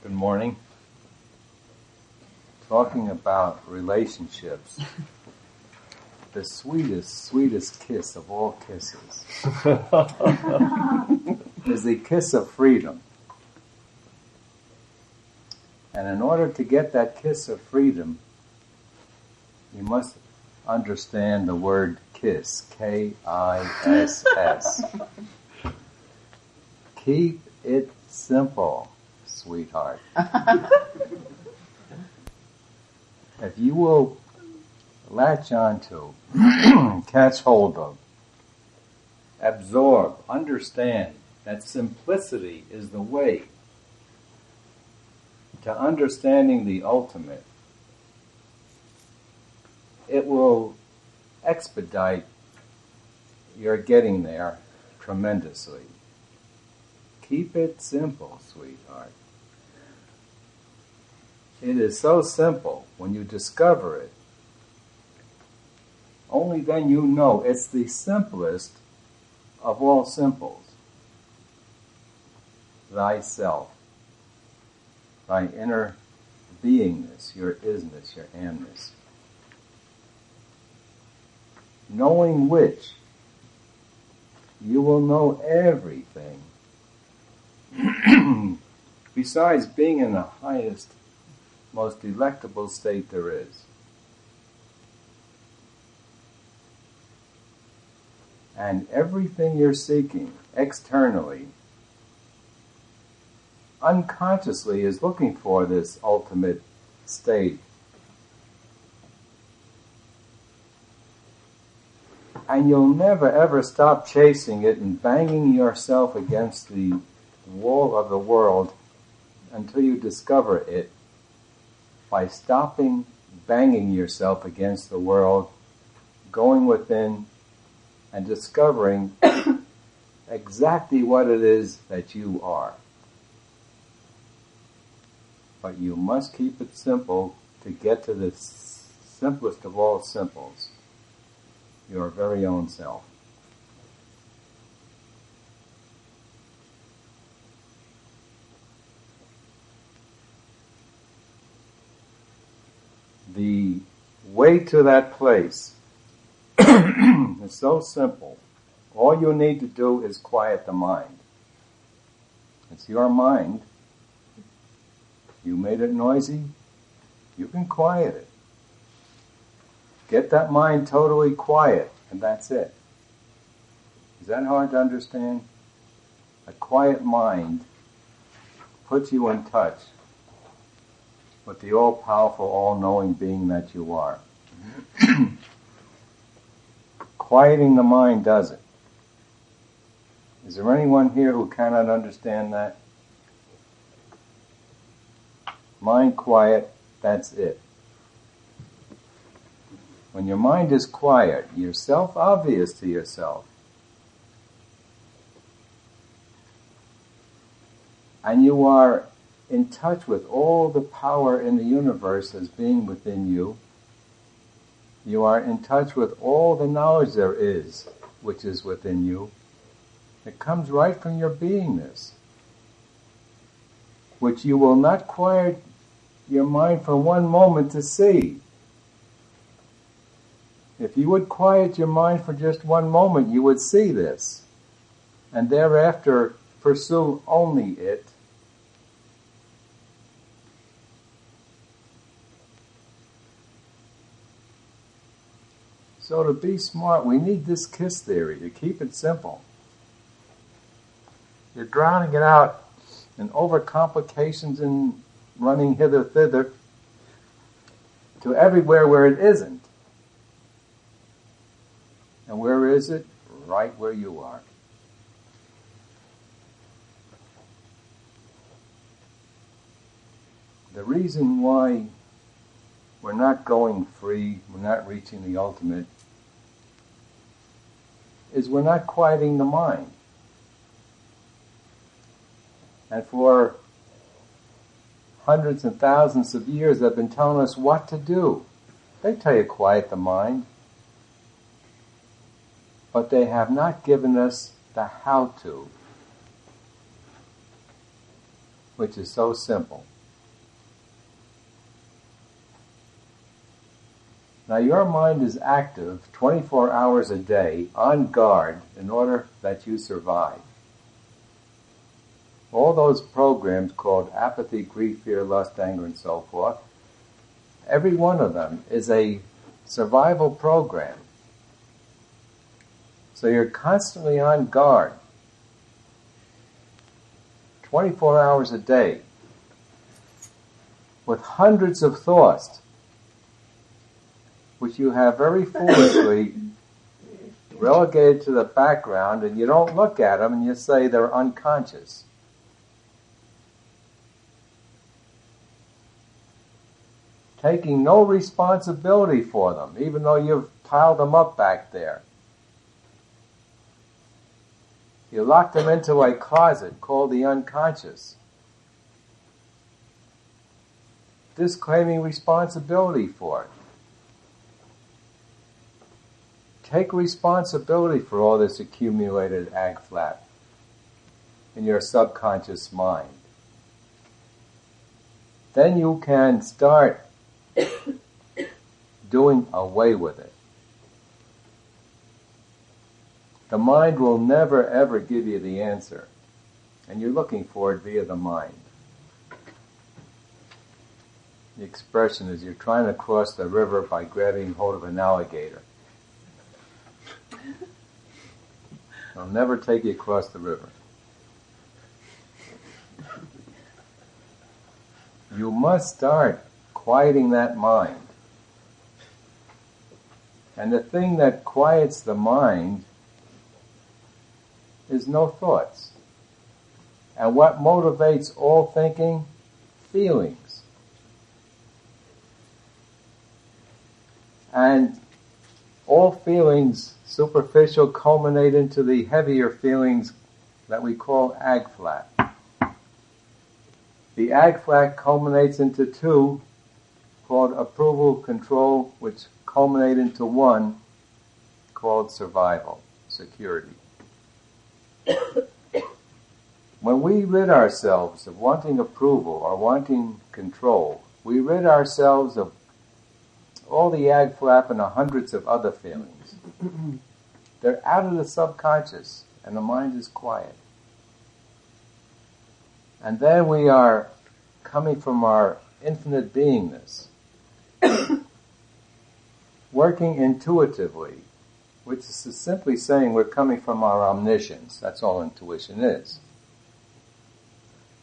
Good morning. Talking about relationships. The sweetest kiss of all kisses is the kiss of freedom. And in order to get that kiss of freedom, you must understand the word kiss, K-I-S-S. Keep it simple, sweetheart. If you will latch onto, catch hold of, absorb, understand that simplicity is the way to understanding the ultimate, it will expedite your getting there tremendously. Keep it simple, sweetheart. It is so simple when you discover it. Only then you know it's the simplest of all simples. Thyself, thy inner beingness, your isness, your amness. Knowing which, you will know everything. Besides being in the highest, most delectable state there is. And everything you're seeking externally, unconsciously is looking for this ultimate state. And you'll never ever stop chasing it and banging yourself against the wall of the world until you discover it by stopping banging yourself against the world, going within and discovering exactly what it is that you are. But you must keep it simple to get to the simplest of all simples, your very own self. The way to that place is so simple. All you need to do is quiet the mind. It's your mind. You made it noisy, you can quiet it. Get that mind totally quiet, and that's it. Is that hard to understand? A quiet mind puts you in touch with the all-powerful, all-knowing being that you are. Quieting the mind does it. Is there anyone here who cannot understand that? Mind quiet, that's it. When your mind is quiet, you're self-obvious to yourself. And you are in touch with all the power in the universe as being within you. You are in touch with all the knowledge there is, which is within you. It comes right from your beingness, which you will not quiet your mind for one moment to see. If you would quiet your mind for just one moment, you would see this, and thereafter pursue only it. So to be smart, we need this KISS theory to keep it simple. You're drowning it out in overcomplications and running hither, thither, to everywhere where it isn't. And where is it? Right where you are. The reason why we're not going free, we're not reaching the ultimate, is we're not quieting the mind. And for hundreds and thousands of years they've been telling us what to do. They tell you quiet the mind. But they have not given us the how to. which is so simple. Now your mind is active 24 hours a day, on guard, in order that you survive. All those programs called apathy, grief, fear, lust, anger, and so forth, every one of them is a survival program. So you're constantly on guard, 24 hours a day, with hundreds of thoughts, which you have very foolishly relegated to the background, and you don't look at them and you say they're unconscious. Taking no responsibility for them, even though you've piled them up back there. You lock them into a closet called the unconscious, disclaiming responsibility for it. Take responsibility for all this accumulated ag flap in your subconscious mind. Then you can start doing away with it. The mind will never ever give you the answer, and you're looking for it via the mind. The expression is you're trying to cross the river by grabbing hold of an alligator. It'll never take you across the river. You must start quieting that mind. And the thing that quiets the mind is no thoughts. And what motivates all thinking? Feelings. And all feelings, superficial, culminate into the heavier feelings that we call ag flap. The ag flap culminates into two, called approval, control, which culminate into one, called survival, security. When we rid ourselves of wanting approval or wanting control, we rid ourselves of all the ag flap and the hundreds of other feelings. They're out of the subconscious, and the mind is quiet. And then we are coming from our infinite beingness, working intuitively, which is simply saying we're coming from our omniscience. That's all intuition is.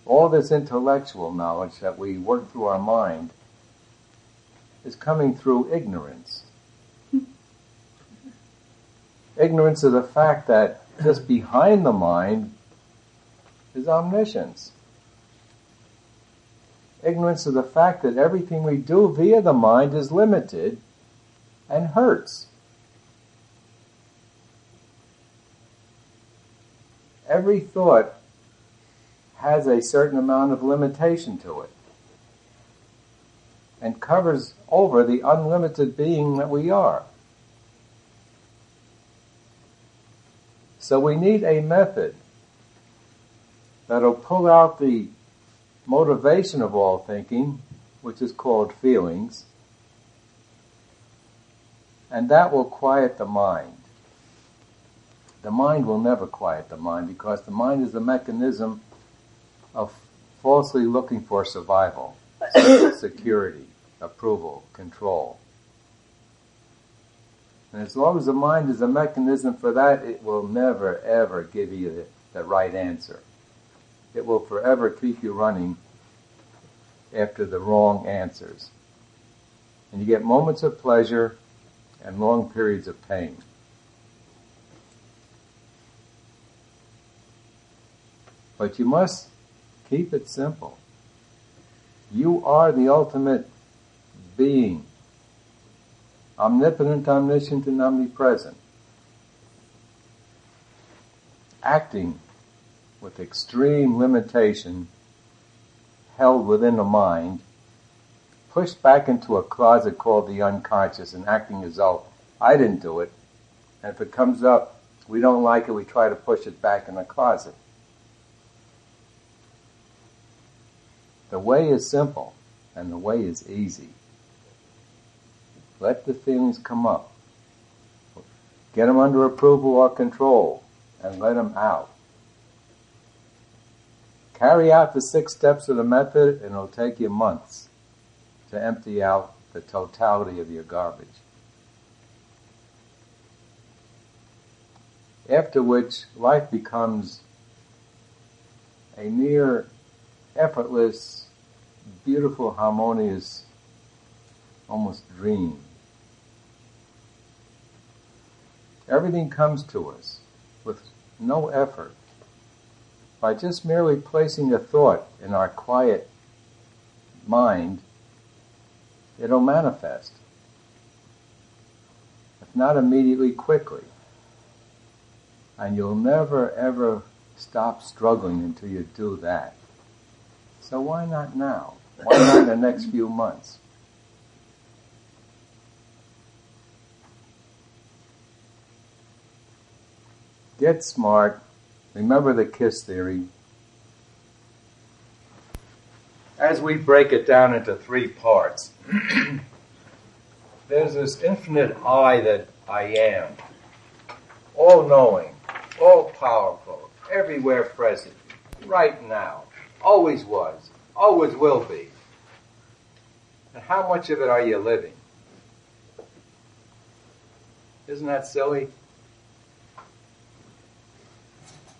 All this intellectual knowledge that we work through our mind is coming through ignorance. Ignorance of the fact that just behind the mind is omniscience. Ignorance of the fact that everything we do via the mind is limited and hurts. Every thought has a certain amount of limitation to it and covers over the unlimited being that we are. So we need a method that'll pull out the motivation of all thinking, which is called feelings, and that will quiet the mind. The mind will never quiet the mind because the mind is a mechanism of falsely looking for survival, security, approval, control. And as long as the mind is a mechanism for that, it will never ever give you the right answer. It will forever keep you running after the wrong answers. And you get moments of pleasure and long periods of pain. But you must keep it simple. You are the ultimate being, omnipotent, omniscient, and omnipresent, acting with extreme limitation, held within the mind, pushed back into a closet called the unconscious, and acting as though I didn't do it. And if it comes up, we don't like it, we try to push it back in the closet. The way is simple, and the way is easy. Let the feelings come up. Get them under approval or control, and let them out. Carry out the 6 steps of the method, and it'll take you months to empty out the totality of your garbage. After which, life becomes a near effortless, beautiful, harmonious, almost dream. Everything comes to us with no effort. By just merely placing a thought in our quiet mind, it'll manifest. If not immediately, quickly. And you'll never ever stop struggling until you do that. So why not now? Why not in the next few months? Get smart. Remember the KISS theory. As we break it down into 3 parts, there's this infinite I that I am, all-knowing, all-powerful, everywhere present, right now, always was, always will be. And how much of it are you living? Isn't that silly?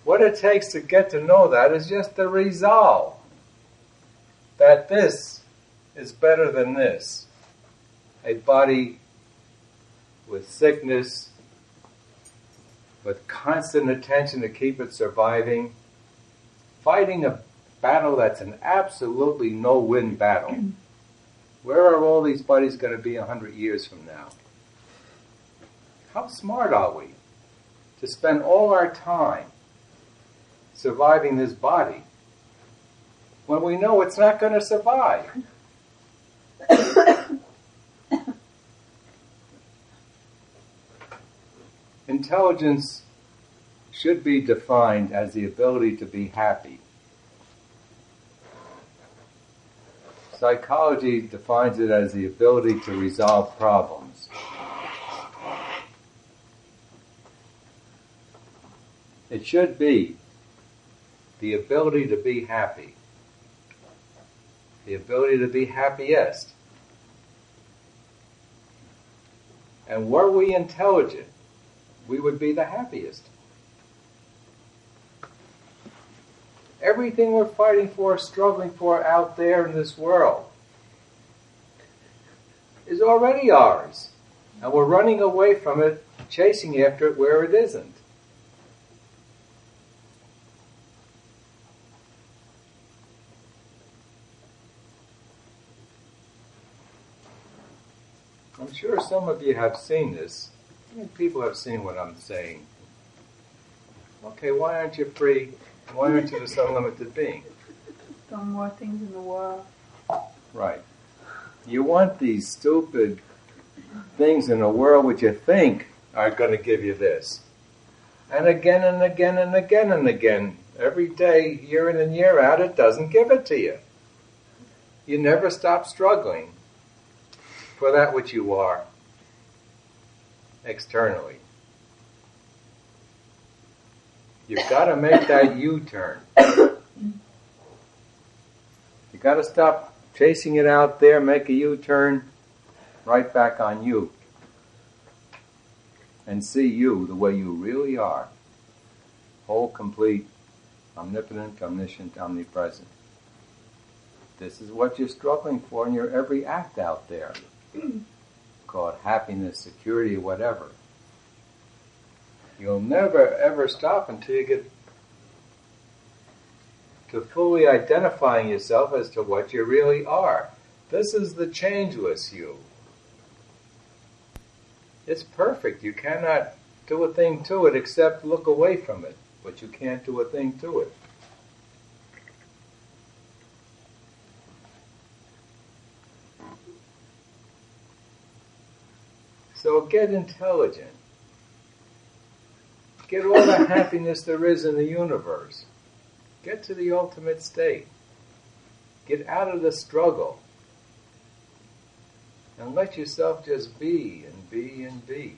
What it takes to get to know that is just the resolve that this is better than this. A body with sickness, with constant attention to keep it surviving, fighting a battle that's an absolutely no-win battle. Where are all these bodies going to be 100 years from now? How smart are we to spend all our time surviving this body when we know it's not going to survive? Intelligence should be defined as the ability to be happy. Psychology defines it as the ability to resolve problems. It should be the ability to be happy, the ability to be happiest. And were we intelligent, we would be the happiest. Everything we're fighting for, struggling for out there in this world is already ours. And we're running away from it, chasing after it where it isn't. I'm sure some of you have seen this. I mean, people have seen what I'm saying. Okay, why aren't you free? Why aren't you this unlimited being? Some more things in the world. Right. You want these stupid things in the world which you think are going to give you this. And again and again and again and again, every day, year in and year out, it doesn't give it to you. You never stop struggling for that which you are externally. You've got to make that U-turn. You've got to stop chasing it out there, make a U-turn right back on you. And see you the way you really are. Whole, complete, omnipotent, omniscient, omnipresent. This is what you're struggling for in your every act out there. Call it happiness, security, whatever. You'll never ever stop until you get to fully identifying yourself as to what you really are. This is the changeless you. It's perfect. You cannot do a thing to it except look away from it, but you can't do a thing to it. So get intelligent. Get all the happiness there is in the universe. Get to the ultimate state. Get out of the struggle. And let yourself just be and be and be.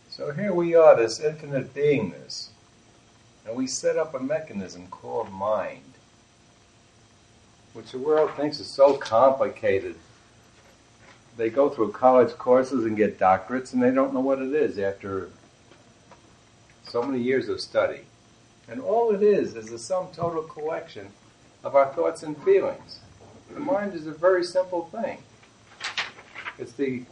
So here we are, this infinite beingness, and we set up a mechanism called mind, which the world thinks is so complicated. They go through college courses and get doctorates, and they don't know what it is after so many years of study. And all it is a sum total collection of our thoughts and feelings. The mind is a very simple thing. It's the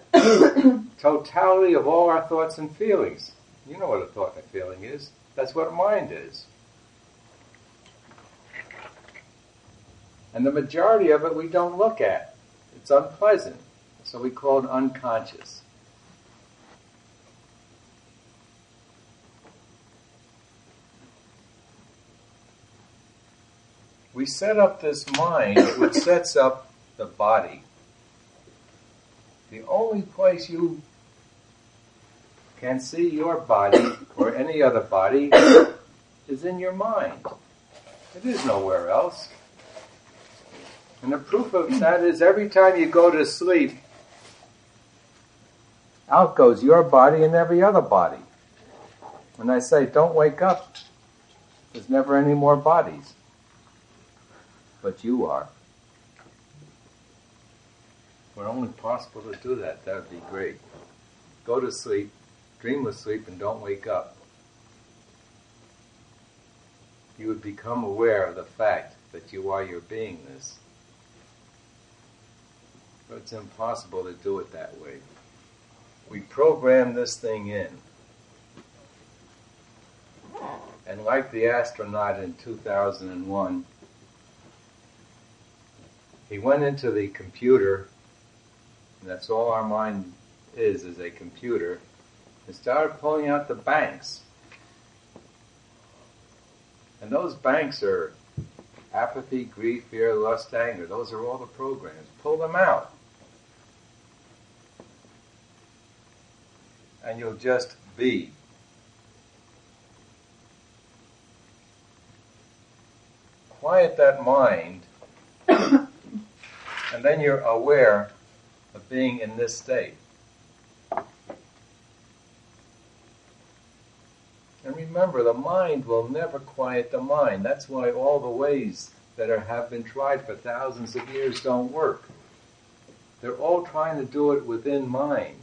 totality of all our thoughts and feelings. You know what a thought and a feeling is. That's what a mind is. And the majority of it we don't look at. It's unpleasant. So we call it unconscious. We set up this mind which sets up the body. The only place you can see your body or any other body is in your mind. It is nowhere else. And the proof of that is every time you go to sleep, out goes your body and every other body. When I say don't wake up, there's never any more bodies. But you are. If it were only possible to do that, that would be great. Go to sleep, dreamless sleep, and don't wake up. You would become aware of the fact that you are your beingness. But it's impossible to do it that way. We program this thing in. And like the astronaut in 2001, he went into the computer, and that's all our mind is a computer, and started pulling out the banks. And those banks are apathy, grief, fear, lust, anger. Those are all the programs. Pull them out. And you'll just be. Quiet that mind, and then you're aware of being in this state. And remember, the mind will never quiet the mind. That's why all the ways that have been tried for thousands of years don't work. They're all trying to do it within mind.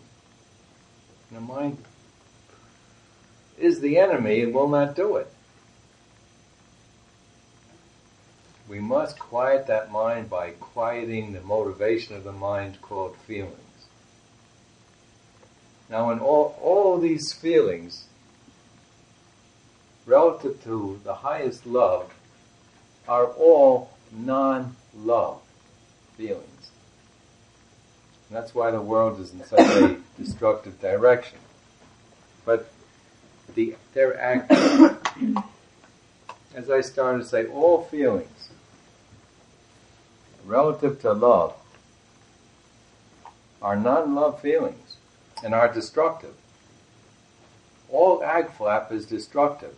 And the mind is the enemy and will not do it. We must quiet that mind by quieting the motivation of the mind called feelings. Now, in all these feelings, relative to the highest love, are all non-love feelings. And that's why the world is in such a destructive direction. But they're active. As I started to say, all feelings relative to love are non-love feelings and are destructive. All ag flap is destructive.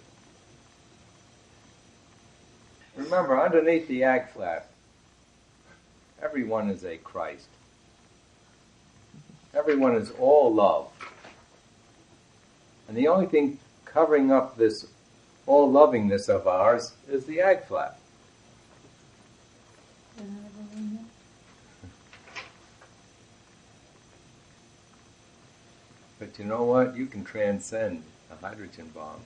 Remember, underneath the ag flap, everyone is a Christ. Everyone is all love. And the only thing covering up this all lovingness of ours is the ag flap. But you know what? You can transcend a hydrogen bomb.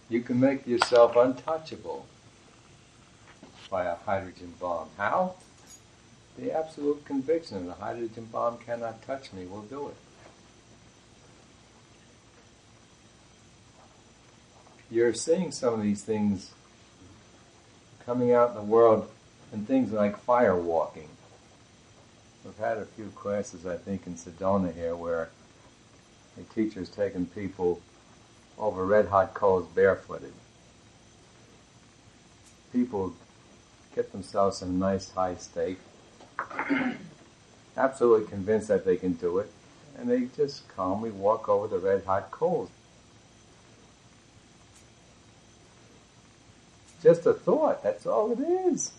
You can make yourself untouchable by a hydrogen bomb. How? The absolute conviction that a hydrogen bomb cannot touch me will do it. You're seeing some of these things coming out in the world, and things like fire walking. We've had a few classes, I think, in Sedona here, where the teacher's taken people over red-hot coals barefooted. People get themselves in a nice high state, absolutely convinced that they can do it, and they just calmly walk over the red-hot coals. Just a thought, that's all it is.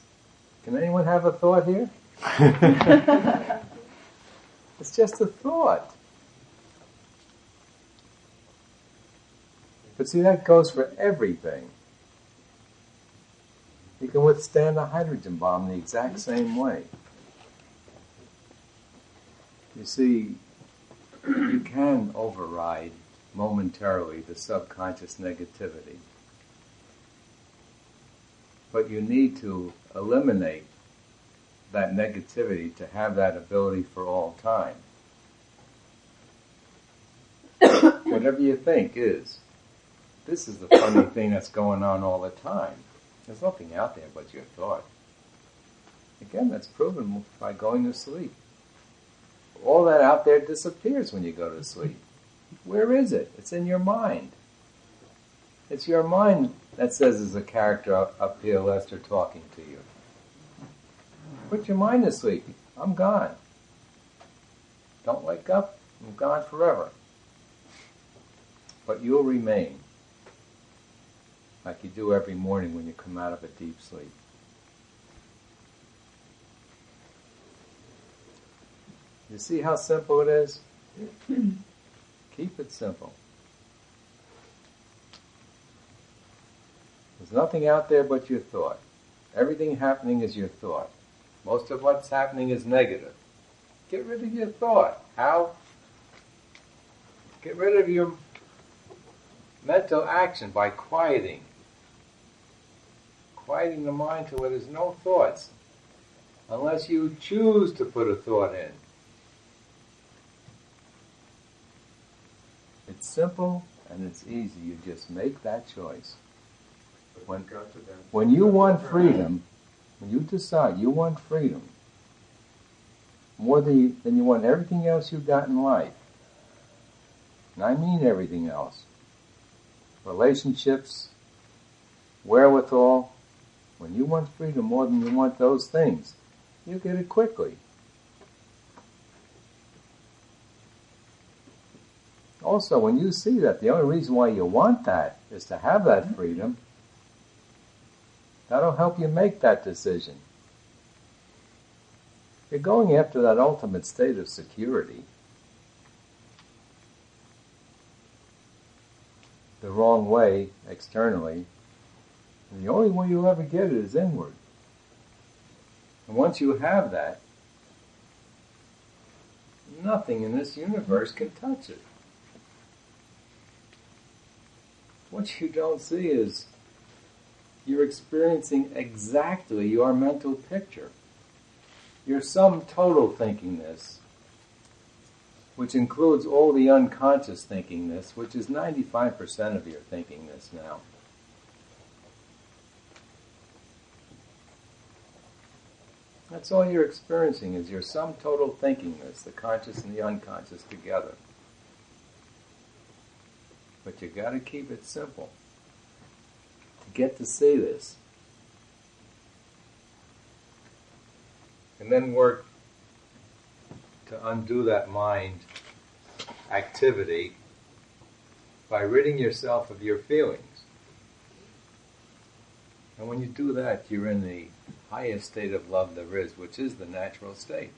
Can anyone have a thought here? It's just a thought. But see, that goes for everything. You can withstand a hydrogen bomb the exact same way. You see, you can override momentarily the subconscious negativity. But you need to eliminate that negativity to have that ability for all time. Whatever you think is. This is the funny thing that's going on all the time. There's nothing out there but your thought. Again, that's proven by going to sleep. All that out there disappears when you go to sleep. Where is it? It's in your mind. It's your mind that says there's a character up here, Lester, talking to you. Put your mind to sleep. I'm gone. Don't wake up. I'm gone forever. But you'll remain, like you do every morning when you come out of a deep sleep. You see how simple it is? Keep it simple. There's nothing out there but your thought. Everything happening is your thought. Most of what's happening is negative. Get rid of your thought. How? Get rid of your mental action by quieting. Quieting the mind to where there's no thoughts. Unless you choose to put a thought in. It's simple and it's easy. You just make that choice. When you want freedom, when you decide you want freedom, more than you want everything else you've got in life, and I mean everything else, relationships, wherewithal, when you want freedom more than you want those things, you get it quickly. Also, when you see that the only reason why you want that is to have that freedom, that'll help you make that decision. You're going after that ultimate state of security. The wrong way, externally. And the only way you'll ever get it is inward. And once you have that, nothing in this universe can touch it. What you don't see is you're experiencing exactly your mental picture. Your sum total thinkingness, which includes all the unconscious thinkingness, which is 95% of your thinkingness now. That's all you're experiencing is your sum total thinkingness, the conscious and the unconscious together. But you got to keep it simple to get to see this. And then work to undo that mind activity by ridding yourself of your feelings. And when you do that, you're in the highest state of love there is, which is the natural state.